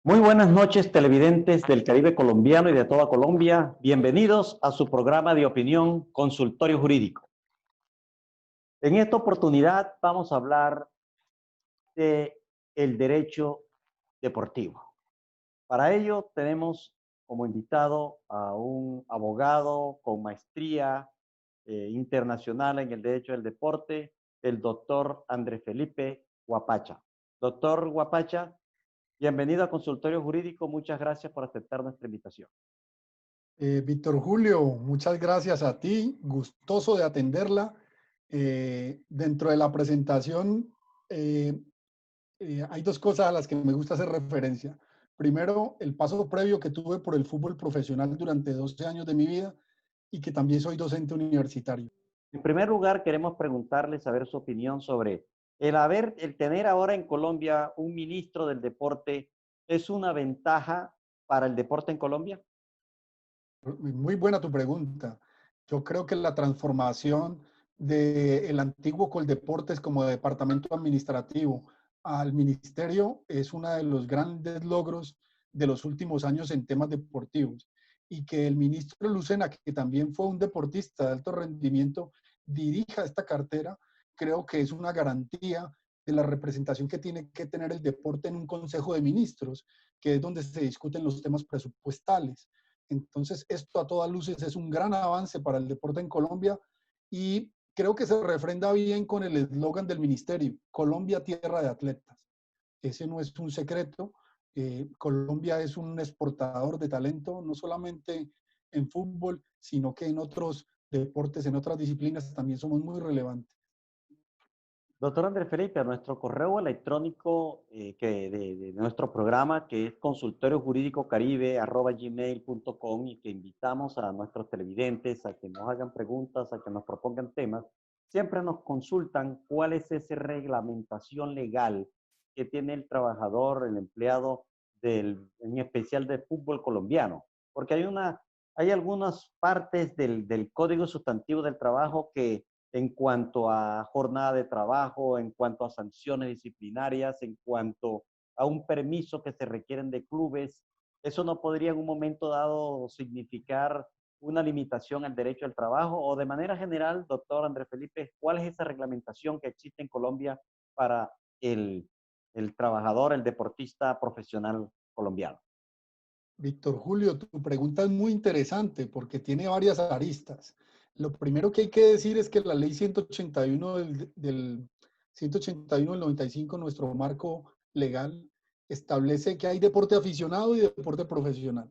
Muy buenas noches, televidentes del Caribe colombiano y de toda Colombia. Bienvenidos a su programa de opinión Consultorio Jurídico. En esta oportunidad vamos a hablar de el derecho deportivo. Para ello tenemos como invitado a un abogado con maestría internacional en el derecho del deporte, el doctor Andrés Felipe Guapacha. Doctor Guapacha, bienvenido a Consultorio Jurídico. Muchas gracias por aceptar nuestra invitación. Víctor Julio, muchas gracias a ti, gustoso de atenderla. Dentro de la presentación hay dos cosas a las que me gusta hacer referencia. Primero, el paso previo que tuve por el fútbol profesional durante 12 años de mi vida y que también soy docente universitario. En primer lugar, queremos preguntarle, saber su opinión sobre el tener ahora en Colombia un ministro del deporte, ¿es una ventaja para el deporte en Colombia? Muy buena tu pregunta. Yo creo que la transformación del antiguo Coldeportes como departamento administrativo al ministerio es uno de los grandes logros de los últimos años en temas deportivos. Y que el ministro Lucena, que también fue un deportista de alto rendimiento, dirija esta cartera, creo que es una garantía de la representación que tiene que tener el deporte en un consejo de ministros, que es donde se discuten los temas presupuestales. Entonces, esto a todas luces es un gran avance para el deporte en Colombia y creo que se refrenda bien con el eslogan del ministerio, Colombia, tierra de atletas. Ese no es un secreto. Colombia es un exportador de talento, no solamente en fútbol, sino que en otros deportes, en otras disciplinas también somos muy relevantes. Doctor Andrés Felipe, a nuestro correo electrónico de nuestro programa, que es consultoriojuridicocaribe@gmail.com, y que invitamos a nuestros televidentes a que nos hagan preguntas, a que nos propongan temas, siempre nos consultan cuál es esa reglamentación legal que tiene el trabajador, el empleado, en especial del fútbol colombiano. Porque hay algunas partes del Código Sustantivo del Trabajo que en cuanto a jornada de trabajo, en cuanto a sanciones disciplinarias, en cuanto a un permiso que se requieren de clubes, ¿eso no podría en un momento dado significar una limitación al derecho al trabajo? O de manera general, doctor Andrés Felipe, ¿cuál es esa reglamentación que existe en Colombia para el trabajador, el deportista profesional colombiano? Víctor Julio, tu pregunta es muy interesante porque tiene varias aristas. Lo primero que hay que decir es que la ley 181 del 181 del 95, nuestro marco legal, establece que hay deporte aficionado y deporte profesional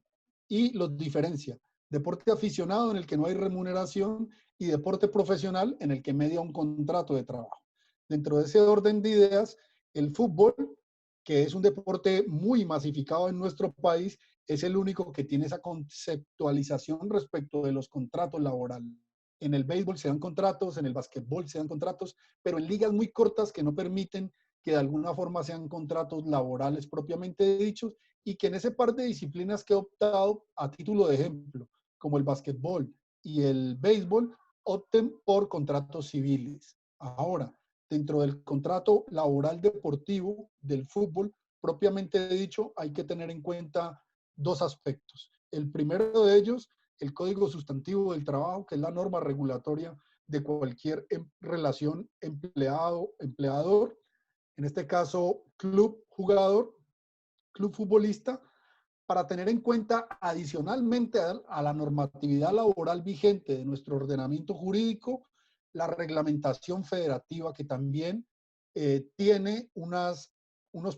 y los diferencia. Deporte aficionado en el que no hay remuneración y deporte profesional en el que media un contrato de trabajo. Dentro de ese orden de ideas, el fútbol, que es un deporte muy masificado en nuestro país, es el único que tiene esa conceptualización respecto de los contratos laborales. En el béisbol se dan contratos, en el básquetbol se dan contratos, pero en ligas muy cortas que no permiten que de alguna forma sean contratos laborales propiamente dichos y que en ese par de disciplinas que he optado a título de ejemplo, como el básquetbol y el béisbol, opten por contratos civiles. Ahora, dentro del contrato laboral deportivo del fútbol, propiamente dicho, hay que tener en cuenta dos aspectos. El primero de ellos, el Código Sustantivo del Trabajo, que es la norma regulatoria de cualquier relación empleado-empleador, en este caso club-jugador, club-futbolista, para tener en cuenta adicionalmente a la normatividad laboral vigente de nuestro ordenamiento jurídico, la reglamentación federativa que también tiene unos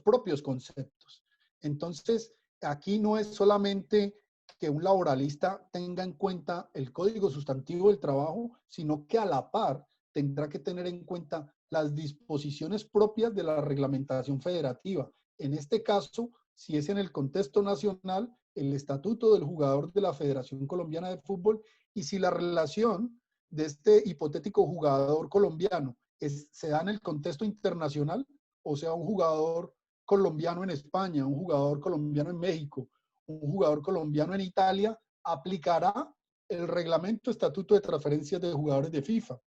propios conceptos. Entonces, aquí no es solamente que un laboralista tenga en cuenta el Código Sustantivo del Trabajo, sino que a la par tendrá que tener en cuenta las disposiciones propias de la reglamentación federativa. En este caso, si es en el contexto nacional, el estatuto del jugador de la Federación Colombiana de Fútbol, y si la relación de este hipotético jugador colombiano se da en el contexto internacional, o sea, un jugador colombiano en España, un jugador colombiano en México, un jugador colombiano en Italia, aplicará el reglamento estatuto de transferencias de jugadores de FIFA.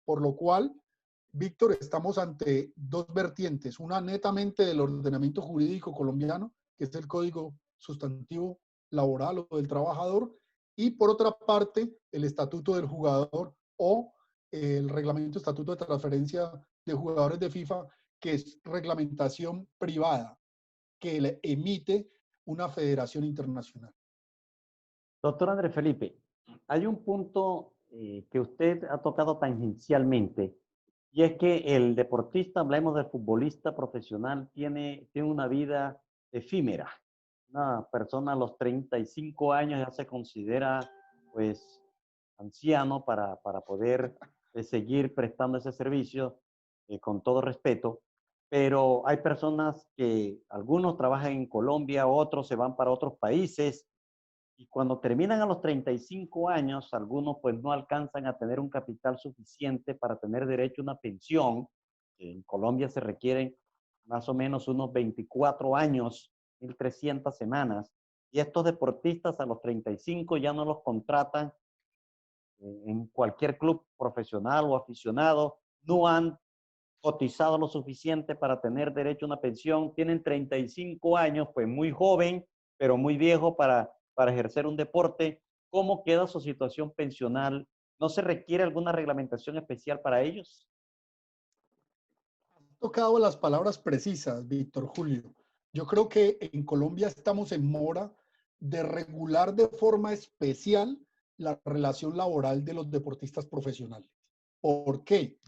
Por lo cual, Víctor, estamos ante dos vertientes, una netamente del ordenamiento jurídico colombiano que es el Código Sustantivo Laboral o del Trabajador, y por otra parte, el Estatuto del Jugador o el Reglamento Estatuto de Transferencia de Jugadores de FIFA, que es reglamentación privada que le emite una federación internacional. Doctor Andrés Felipe, hay un punto que usted ha tocado tangencialmente, y es que el deportista, hablemos del futbolista profesional, tiene una vida efímera. Una persona a los 35 años ya se considera, pues, anciano para poder seguir prestando ese servicio, con todo respeto. Pero hay personas que, algunos trabajan en Colombia, otros se van para otros países, y cuando terminan a los 35 años, algunos pues no alcanzan a tener un capital suficiente para tener derecho a una pensión. En Colombia se requieren más o menos unos 24 años, 1.300 semanas, y estos deportistas a los 35 ya no los contratan en cualquier club profesional o aficionado, no han cotizado lo suficiente para tener derecho a una pensión, tienen 35 años, pues muy joven, pero muy viejo para ejercer un deporte. ¿Cómo queda su situación pensional? ¿No se requiere alguna reglamentación especial para ellos? Has tocado las palabras precisas, Víctor Julio. Yo creo que en Colombia estamos en mora de regular de forma especial la relación laboral de los deportistas profesionales. ¿Por qué?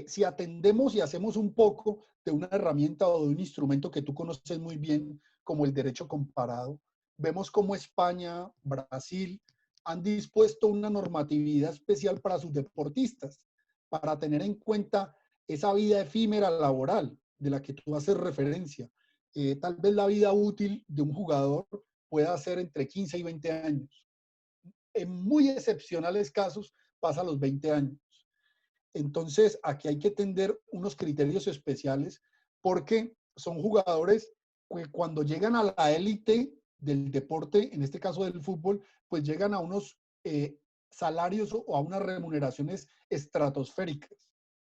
Si atendemos y hacemos un poco de una herramienta o de un instrumento que tú conoces muy bien, como el derecho comparado, vemos cómo España, Brasil han dispuesto una normatividad especial para sus deportistas, para tener en cuenta esa vida efímera laboral de la que tú haces referencia. Tal vez la vida útil de un jugador pueda ser entre 15 y 20 años. En muy excepcionales casos pasa a los 20 años. Entonces, aquí hay que tener unos criterios especiales porque son jugadores que cuando llegan a la élite del deporte, en este caso del fútbol, pues llegan a unos salarios o a unas remuneraciones estratosféricas.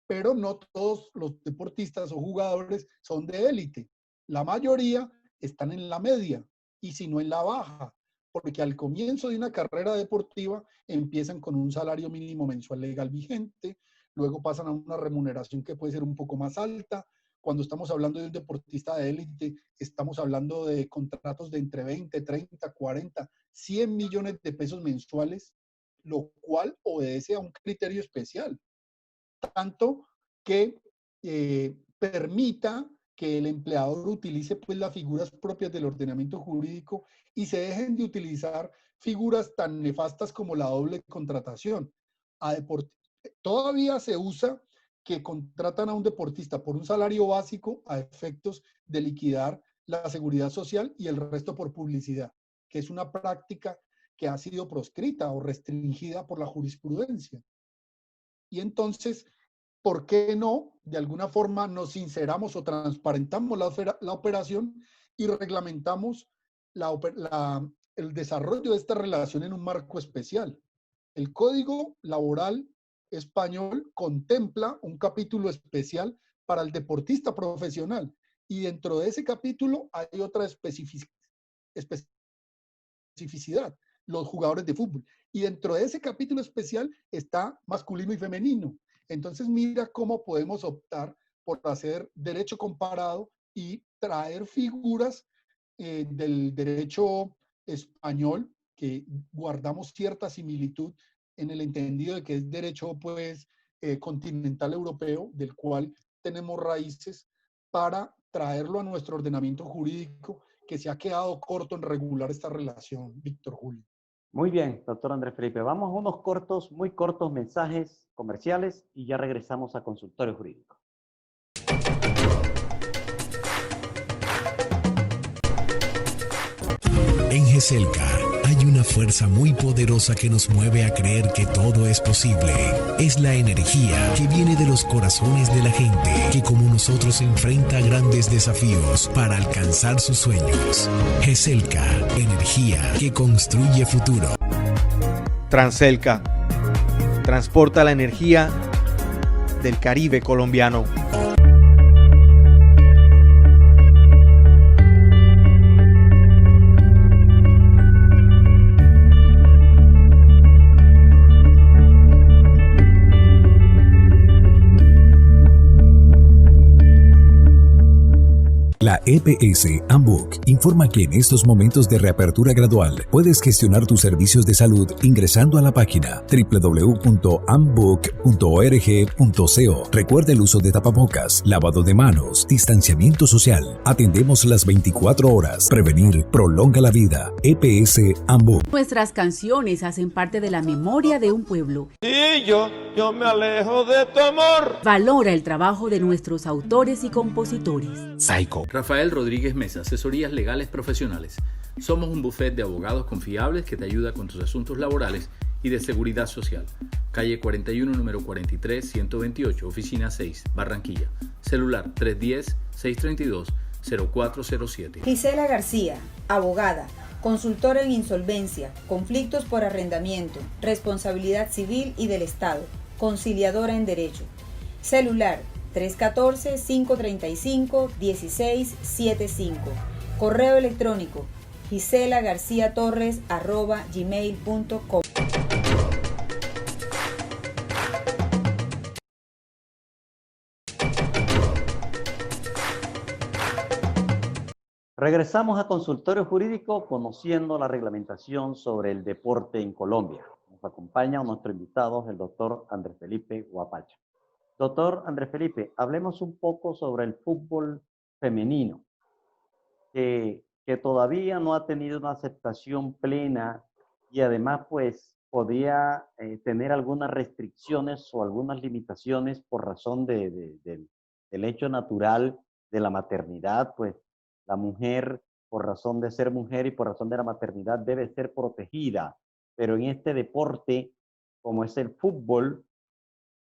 Pero no todos los deportistas o jugadores son de élite. La mayoría están en la media y si no en la baja, porque al comienzo de una carrera deportiva empiezan con un salario mínimo mensual legal vigente, luego pasan a una remuneración que puede ser un poco más alta. Cuando estamos hablando de un deportista de élite, estamos hablando de contratos de entre 20, 30, 40, 100 millones de pesos mensuales, lo cual obedece a un criterio especial, tanto que permita que el empleador utilice pues las figuras propias del ordenamiento jurídico y se dejen de utilizar figuras tan nefastas como la doble contratación. Todavía se usa que contratan a un deportista por un salario básico a efectos de liquidar la seguridad social y el resto por publicidad, que es una práctica que ha sido proscrita o restringida por la jurisprudencia. Y entonces, ¿por qué no, de alguna forma, nos sinceramos o transparentamos la operación y reglamentamos el desarrollo de esta relación en un marco especial? El Código Laboral Español contempla un capítulo especial para el deportista profesional y dentro de ese capítulo hay otra especificidad, los jugadores de fútbol. Y dentro de ese capítulo especial está masculino y femenino. Entonces mira cómo podemos optar por hacer derecho comparado y traer figuras del derecho español que guardamos cierta similitud en el entendido de que es derecho pues continental europeo, del cual tenemos raíces, para traerlo a nuestro ordenamiento jurídico que se ha quedado corto en regular esta relación, Víctor Julio. Muy bien, doctor Andrés Felipe. Vamos a unos muy cortos mensajes comerciales y ya regresamos a Consultorio Jurídico. En GESELCA hay una fuerza muy poderosa que nos mueve a creer que todo es posible. Es la energía que viene de los corazones de la gente, que como nosotros enfrenta grandes desafíos para alcanzar sus sueños. GESELCA, energía que construye futuro. Transelca transporta la energía del Caribe colombiano. La EPS Ambook informa que en estos momentos de reapertura gradual puedes gestionar tus servicios de salud ingresando a la página www.ambook.org.co. Recuerda el uso de tapabocas, lavado de manos, distanciamiento social. Atendemos las 24 horas. Prevenir prolonga la vida. EPS Ambook. Nuestras canciones hacen parte de la memoria de un pueblo. Y yo me alejo de tu amor. Valora el trabajo de nuestros autores y compositores. Psycho. Rafael Rodríguez Mesa, asesorías legales profesionales. Somos un bufete de abogados confiables que te ayuda con tus asuntos laborales y de seguridad social. Calle 41, número 43, 128, oficina 6, Barranquilla. Celular 310-632-0407. Gisela García, abogada, consultora en insolvencia, conflictos por arrendamiento, responsabilidad civil y del Estado, conciliadora en derecho. Celular 314-535-1675. Correo electrónico giselagarciatorres@gmail.com. Regresamos a Consultorio Jurídico conociendo la reglamentación sobre el deporte en Colombia. Nos acompaña nuestro invitado, el doctor Andrés Felipe Huapacha. Doctor Andrés Felipe, hablemos un poco sobre el fútbol femenino, que todavía no ha tenido una aceptación plena y además pues podría tener algunas restricciones o algunas limitaciones por razón del hecho natural de la maternidad. Pues la mujer, por razón de ser mujer y por razón de la maternidad, debe ser protegida, pero en este deporte, como es el fútbol,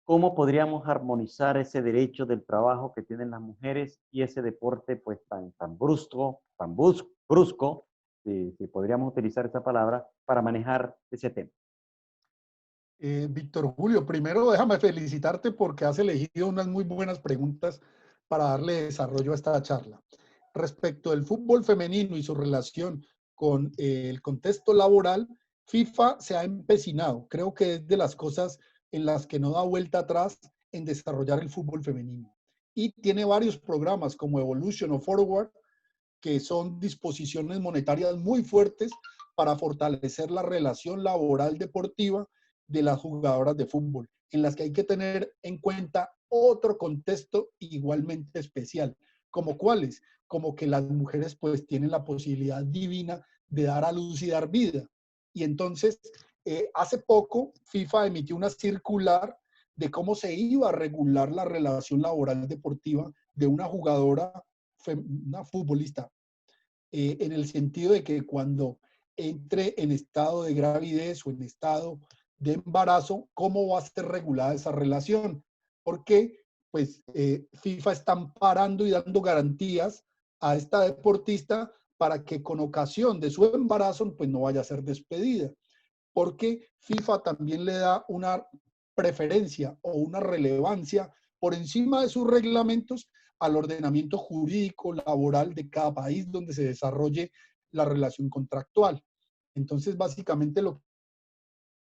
¿cómo podríamos armonizar ese derecho del trabajo que tienen las mujeres y ese deporte pues tan brusco, si podríamos utilizar esa palabra, para manejar ese tema? Víctor Julio, primero déjame felicitarte porque has elegido unas muy buenas preguntas para darle desarrollo a esta charla. Respecto del fútbol femenino y su relación con el contexto laboral, FIFA se ha empecinado. Creo que es de las cosas en las que no da vuelta atrás en desarrollar el fútbol femenino. Y tiene varios programas como Evolution o Forward, que son disposiciones monetarias muy fuertes para fortalecer la relación laboral deportiva de las jugadoras de fútbol, en las que hay que tener en cuenta otro contexto igualmente especial. ¿Como cuáles? Como que las mujeres pues tienen la posibilidad divina de dar a luz y dar vida. Y entonces, hace poco, FIFA emitió una circular de cómo se iba a regular la relación laboral deportiva de una jugadora, una futbolista, en el sentido de que cuando entre en estado de gravidez o en estado de embarazo, ¿cómo va a ser regulada esa relación? Porque pues FIFA está amparando y dando garantías a esta deportista para que con ocasión de su embarazo pues no vaya a ser despedida. Porque FIFA también le da una preferencia o una relevancia por encima de sus reglamentos al ordenamiento jurídico laboral de cada país donde se desarrolle la relación contractual. Entonces, básicamente lo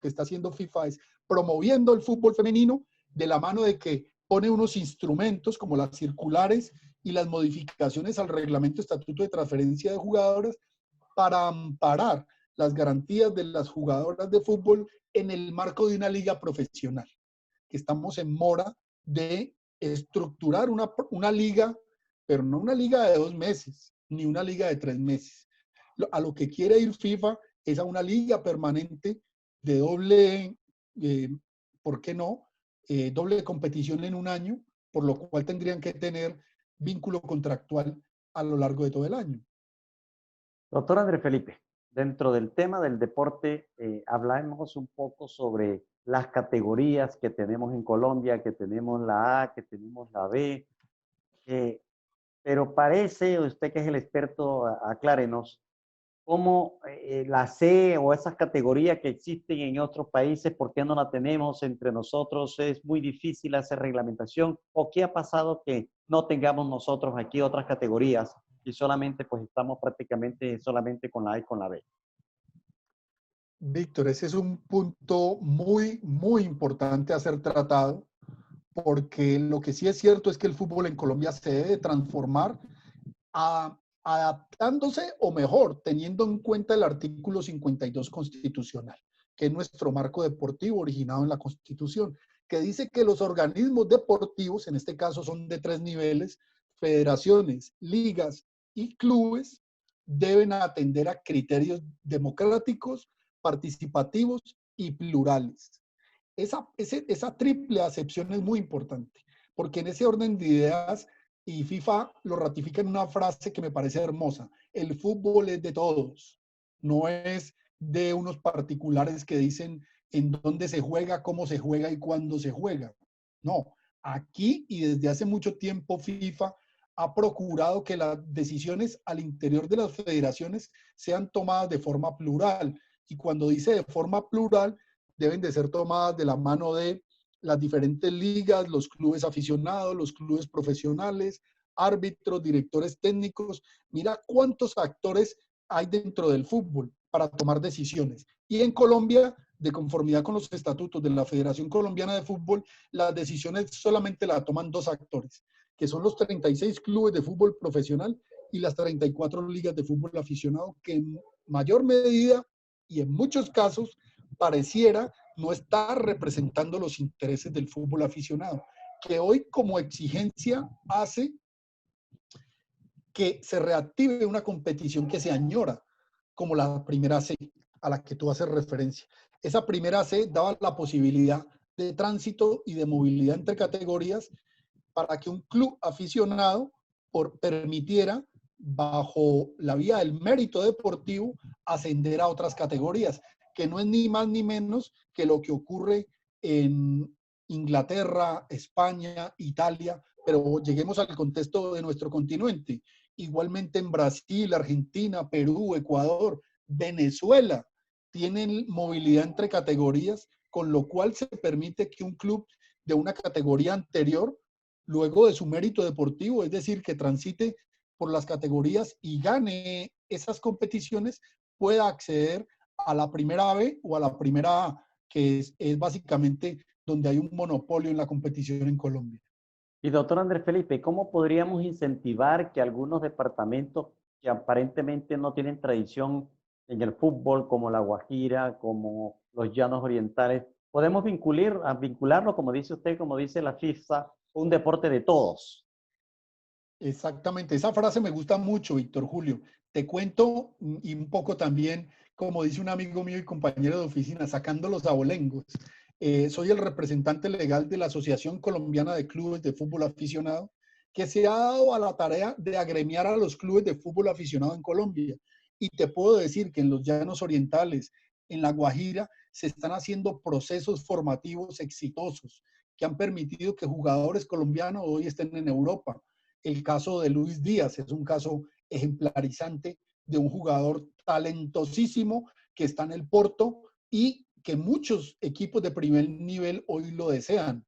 que está haciendo FIFA es promoviendo el fútbol femenino de la mano de que pone unos instrumentos como las circulares y las modificaciones al reglamento estatuto de transferencia de jugadoras para amparar las garantías de las jugadoras de fútbol en el marco de una liga profesional, que estamos en mora de estructurar una liga, pero no una liga de 2 meses, ni una liga de 3 meses. A lo que quiere ir FIFA es a una liga permanente de doble, ¿por qué no? Doble competición en un año, por lo cual tendrían que tener vínculo contractual a lo largo de todo el año. Doctor Andrés Felipe, dentro del tema del deporte, hablamos un poco sobre las categorías que tenemos en Colombia, que tenemos la A, que tenemos la B, pero parece, usted que es el experto, aclárenos, cómo la C o esas categorías que existen en otros países, ¿por qué no la tenemos entre nosotros? ¿Es muy difícil hacer reglamentación? ¿O qué ha pasado que no tengamos nosotros aquí otras categorías y solamente pues estamos prácticamente solamente con la A y con la B? Víctor, ese es un punto muy, muy importante a ser tratado, porque lo que sí es cierto es que el fútbol en Colombia se debe transformar adaptándose o mejor, teniendo en cuenta el artículo 52 constitucional, que es nuestro marco deportivo originado en la Constitución, que dice que los organismos deportivos, en este caso son de 3 niveles, federaciones, ligas y clubes, deben atender a criterios democráticos, participativos y plurales. Esa triple acepción es muy importante, porque en ese orden de ideas, y FIFA lo ratifica en una frase que me parece hermosa: el fútbol es de todos, no es de unos particulares que dicen en dónde se juega, cómo se juega y cuándo se juega. No, aquí y desde hace mucho tiempo FIFA ha procurado que las decisiones al interior de las federaciones sean tomadas de forma plural. Y cuando dice de forma plural, deben de ser tomadas de la mano de las diferentes ligas, los clubes aficionados, los clubes profesionales, árbitros, directores técnicos. Mira cuántos actores hay dentro del fútbol para tomar decisiones. Y en Colombia, de conformidad con los estatutos de la Federación Colombiana de Fútbol, las decisiones solamente las toman 2 actores, que son los 36 clubes de fútbol profesional y las 34 ligas de fútbol aficionado, que en mayor medida y en muchos casos pareciera no estar representando los intereses del fútbol aficionado, que hoy como exigencia hace que se reactive una competición que se añora, como la primera C, a la que tú haces referencia. Esa primera C daba la posibilidad de tránsito y de movilidad entre categorías para que un club aficionado permitiera, bajo la vía del mérito deportivo, ascender a otras categorías, que no es ni más ni menos que lo que ocurre en Inglaterra, España, Italia, pero lleguemos al contexto de nuestro continente. Igualmente en Brasil, Argentina, Perú, Ecuador, Venezuela, tienen movilidad entre categorías, con lo cual se permite que un club de una categoría anterior, luego de su mérito deportivo, es decir, que transite por las categorías y gane esas competiciones, pueda acceder a la primera B o a la primera A, que es básicamente donde hay un monopolio en la competición en Colombia. Y doctor Andrés Felipe, ¿cómo podríamos incentivar que algunos departamentos que aparentemente no tienen tradición en el fútbol, como La Guajira, como los Llanos Orientales, podemos vincularlo, como dice usted, como dice la FIFA, un deporte de todos? Exactamente, esa frase me gusta mucho, Víctor Julio. Te cuento, y un poco también, como dice un amigo mío y compañero de oficina, sacando los abolengos. Soy el representante legal de la Asociación Colombiana de Clubes de Fútbol Aficionado, que se ha dado a la tarea de agremiar a los clubes de fútbol aficionado en Colombia. Y te puedo decir que en los Llanos Orientales, en La Guajira, se están haciendo procesos formativos exitosos que han permitido que jugadores colombianos hoy estén en Europa. El caso de Luis Díaz es un caso ejemplarizante de un jugador talentosísimo que está en el Porto y que muchos equipos de primer nivel hoy lo desean.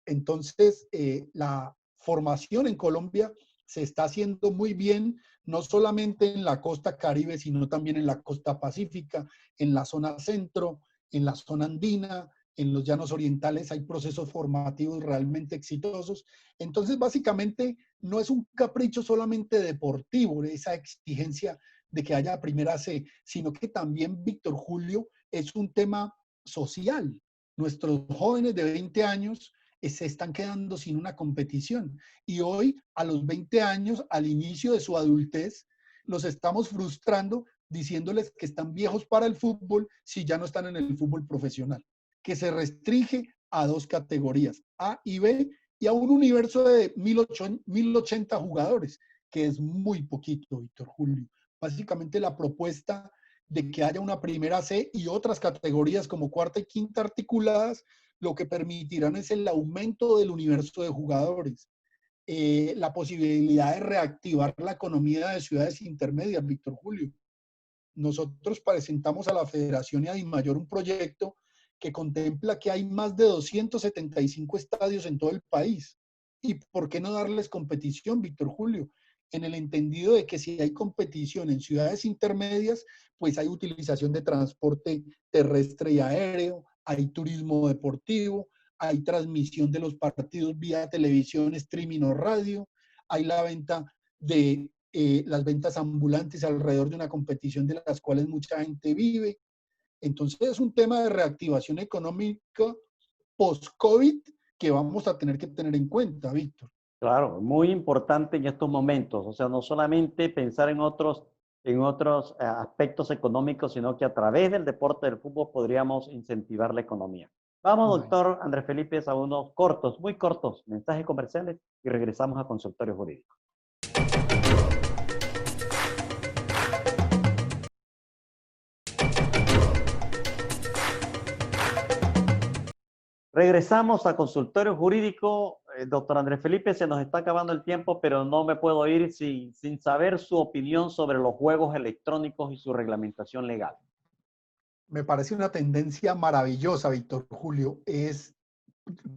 Entonces, la formación en Colombia se está haciendo muy bien, no solamente en la costa Caribe, sino también en la costa Pacífica, en la zona centro, en la zona andina, en los Llanos Orientales hay procesos formativos realmente exitosos. Entonces, básicamente, no es un capricho solamente deportivo, esa exigencia de que haya primera C, sino que también, Víctor Julio, es un tema social. Nuestros jóvenes de 20 años se están quedando sin una competición. Y hoy, a los 20 años, al inicio de su adultez, los estamos frustrando diciéndoles que están viejos para el fútbol si ya no están en el fútbol profesional, que se restringe a 2 categorías, A y B, y a un universo de 1080 jugadores, que es muy poquito, Víctor Julio. Básicamente la propuesta de que haya una primera C y otras categorías como cuarta y quinta articuladas, lo que permitirán es el aumento del universo de jugadores, la posibilidad de reactivar la economía de ciudades intermedias, Víctor Julio. Nosotros presentamos a la Federación y a DIMAYOR un proyecto que contempla que hay más de 275 estadios en todo el país. ¿Y por qué no darles competición, Víctor Julio? En el entendido de que si hay competición en ciudades intermedias, pues hay utilización de transporte terrestre y aéreo, hay turismo deportivo, hay transmisión de los partidos vía televisión, streaming o radio, hay la venta de las ventas ambulantes alrededor de una competición de las cuales mucha gente vive. Entonces es un tema de reactivación económica post-COVID que vamos a tener que tener en cuenta, Víctor. Claro, muy importante en estos momentos. O sea, no solamente pensar en otros aspectos económicos, sino que a través del deporte del fútbol podríamos incentivar la economía. Vamos, doctor Andrés Felipe, a unos cortos, muy cortos, mensajes comerciales y regresamos a Consultorio Jurídico. Regresamos a Consultorio Jurídico. Doctor Andrés Felipe, se nos está acabando el tiempo, pero no me puedo ir sin saber su opinión sobre los juegos electrónicos y su reglamentación legal. Me parece una tendencia maravillosa, Víctor Julio.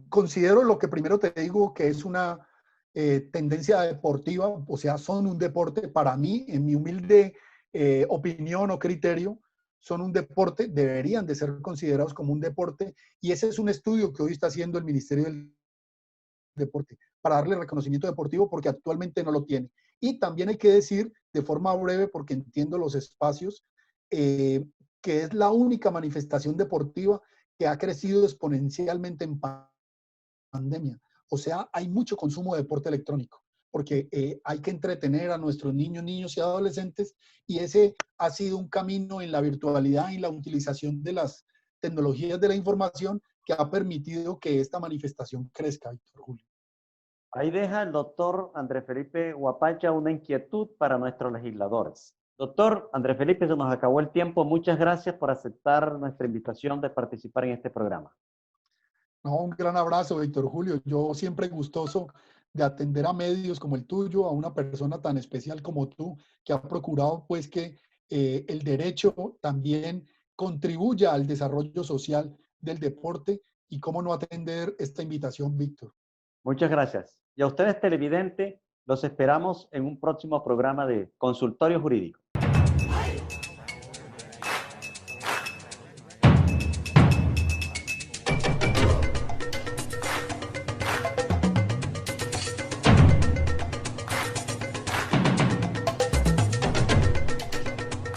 Considero lo que primero te digo que es una tendencia deportiva, o sea, son un deporte para mí, en mi humilde opinión o criterio, son un deporte, deberían de ser considerados como un deporte, y ese es un estudio que hoy está haciendo el Ministerio del Deporte para darle reconocimiento deportivo porque actualmente no lo tiene. Y también hay que decir de forma breve, porque entiendo los espacios, que es la única manifestación deportiva que ha crecido exponencialmente en pandemia. O sea, hay mucho consumo de deporte electrónico, porque hay que entretener a nuestros niños y adolescentes, y ese ha sido un camino en la virtualidad y la utilización de las tecnologías de la información que ha permitido que esta manifestación crezca, Víctor Julio. Ahí deja el doctor Andrés Felipe Huapacha una inquietud para nuestros legisladores. Doctor Andrés Felipe, se nos acabó el tiempo. Muchas gracias por aceptar nuestra invitación de participar en este programa. No, un gran abrazo, Víctor Julio. Yo siempre gustoso de atender a medios como el tuyo, a una persona tan especial como tú, que ha procurado pues que el derecho también contribuya al desarrollo social del deporte, y cómo no atender esta invitación, Víctor. Muchas gracias. Y a ustedes, televidentes, los esperamos en un próximo programa de Consultorio Jurídico.